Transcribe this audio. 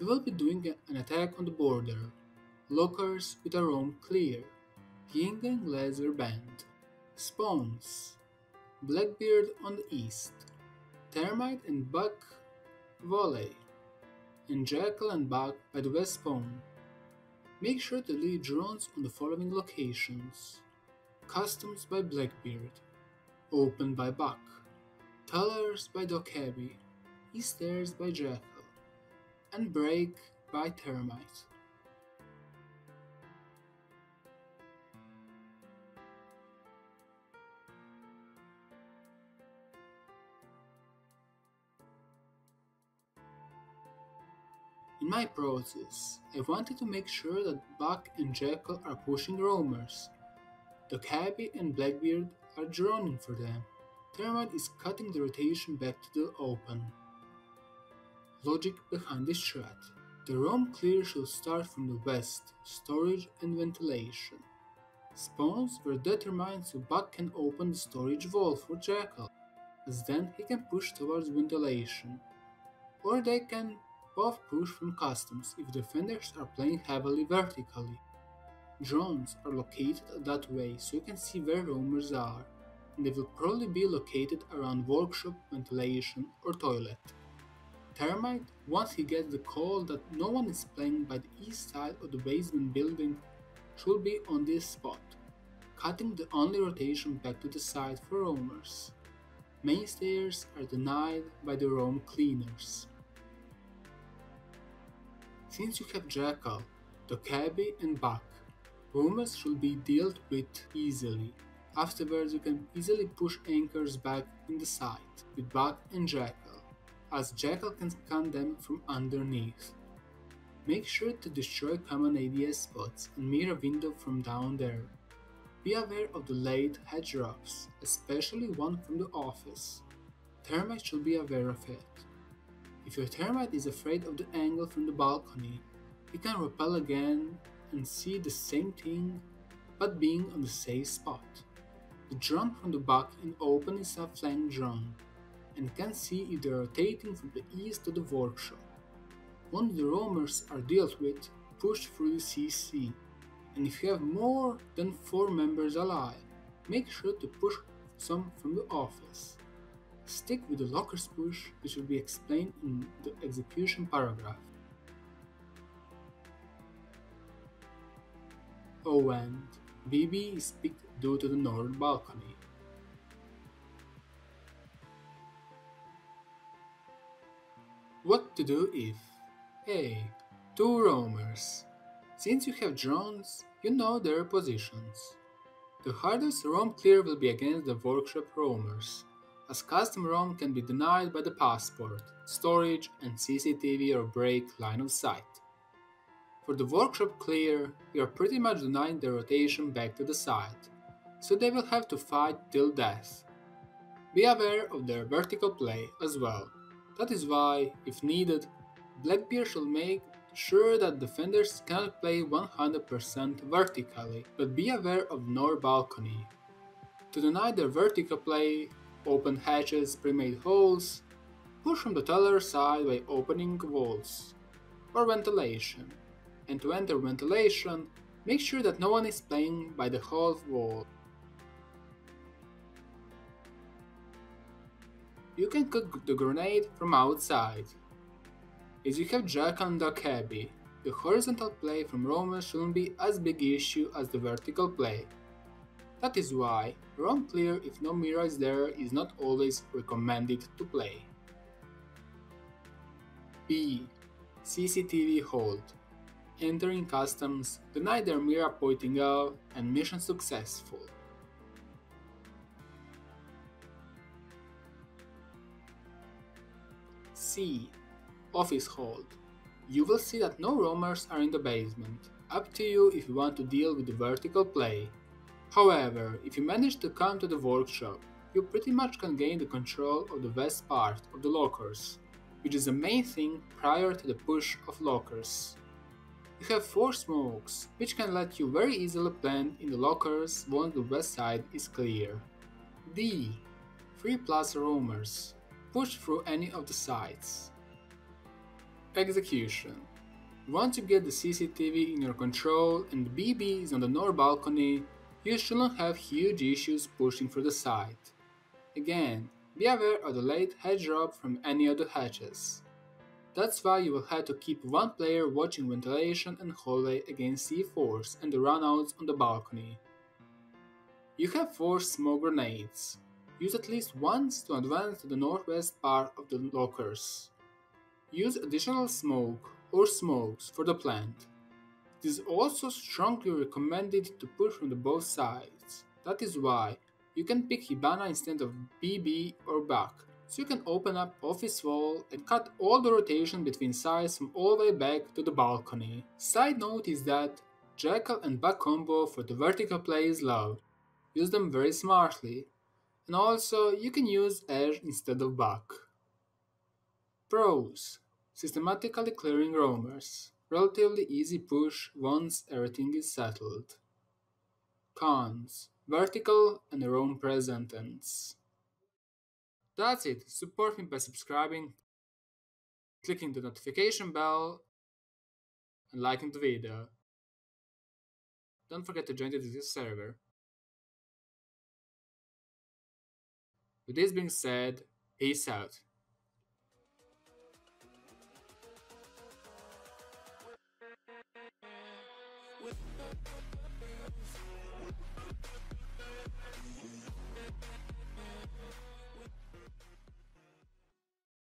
We will be doing an attack on the border, lockers with a roam clear, yin and laser band, spawns, Blackbeard on the east, Thermite and Buck volley, and Jackal and Buck by the west spawn. Make sure to leave drones on the following locations: Customs by Blackbeard, Open by Buck, Tellers by Dokkaebi, Eastairs by Jackal, and Break by Thermite. In my process, I wanted to make sure that Buck and Jackal are pushing roamers. Dokkaebi and Blackbeard are droning for them. Thermite is cutting the rotation back to the open. Logic behind this strat. The roam clear should start from the west, storage and ventilation. Spawns were determined so Buck can open the storage wall for Jackal, as then he can push towards ventilation. Or they can both push from customs if defenders are playing heavily vertically. Drones are located that way so you can see where roamers are, and they will probably be located around workshop, ventilation, or toilet. Thermite, once he gets the call that no one is playing by the east side of the basement building, should be on this spot, cutting the only rotation back to the side for roamers. Main stairs are denied by the roam cleaners. Since you have Jackal, Dokkaebi and Buck, roamers should be dealt with easily. Afterwards you can easily push anchors back in the side with Buck and Jackal, as Jackal can scan them from underneath. Make sure to destroy common ADS spots and mirror window from down there. Be aware of the late head drops, especially one from the office. Thermite should be aware of it. If your Thermite is afraid of the angle from the balcony, he can rappel again and see the same thing but being on the safe spot. The drone from the Buck in open is a flank drone and can see if they are rotating from the east to the workshop. Once the roamers are dealt with, push through the CC, and if you have more than 4 members alive, make sure to push some from the office. Stick with the lockers push, which will be explained in the execution paragraph. Oh, and BB is picked due to the northern balcony. What to do if A. 2 roamers. Since you have drones, you know their positions. The hardest roam clear will be against the workshop roamers, as custom roam can be denied by the passport, storage, and CCTV or break line of sight. For the workshop clear, you are pretty much denying their rotation back to the side, so they will have to fight till death. Be aware of their vertical play as well. That is why, if needed, Blackbeard should make sure that defenders cannot play 100% vertically, but be aware of north balcony. To deny their vertical play, open hatches, pre-made holes, push from the teller side by opening walls, or ventilation, and to enter ventilation, make sure that no one is playing by the half wall. You can cook the grenade from outside. As you have Jackal and Dokkaebi, the horizontal play from roamers shouldn't be as big issue as the vertical play. That is why roam clear if no mirror is there is not always recommended to play. B. CCTV hold. Entering customs, deny their mirror pointing out, and mission successful. C. Office hold. You will see that no roamers are in the basement. Up to you if you want to deal with the vertical play. However, if you manage to come to the workshop, you pretty much can gain the control of the west part of the lockers, which is the main thing prior to the push of lockers. You have 4 smokes, which can let you very easily plant in the lockers once the west side is clear. D. 3+ roamers. Push through any of the sides. Execution. Once you get the CCTV in your control and the BB is on the north balcony, you shouldn't have huge issues pushing through the site. Again, be aware of the late hatch drop from any of the hatches. That's why you will have to keep one player watching ventilation and hallway against C4s and the runouts on the balcony. You have 4 smoke grenades. Use at least once to advance to the northwest part of the lockers. Use additional smoke or smokes for the plant. It is also strongly recommended to push from the both sides. That is why you can pick Hibana instead of BB or Back, so you can open up office wall and cut all the rotation between sides from all the way back to the balcony. Side note is that Jackal and Back combo for the vertical play is low. Use them very smartly. And also you can use Edge instead of Back. Pros: systematically clearing roamers. Relatively easy push once everything is settled. Cons: vertical and roam presence. That's it. Support me by subscribing, clicking the notification bell, and liking the video. Don't forget to join the Discord server. With this being said, peace out.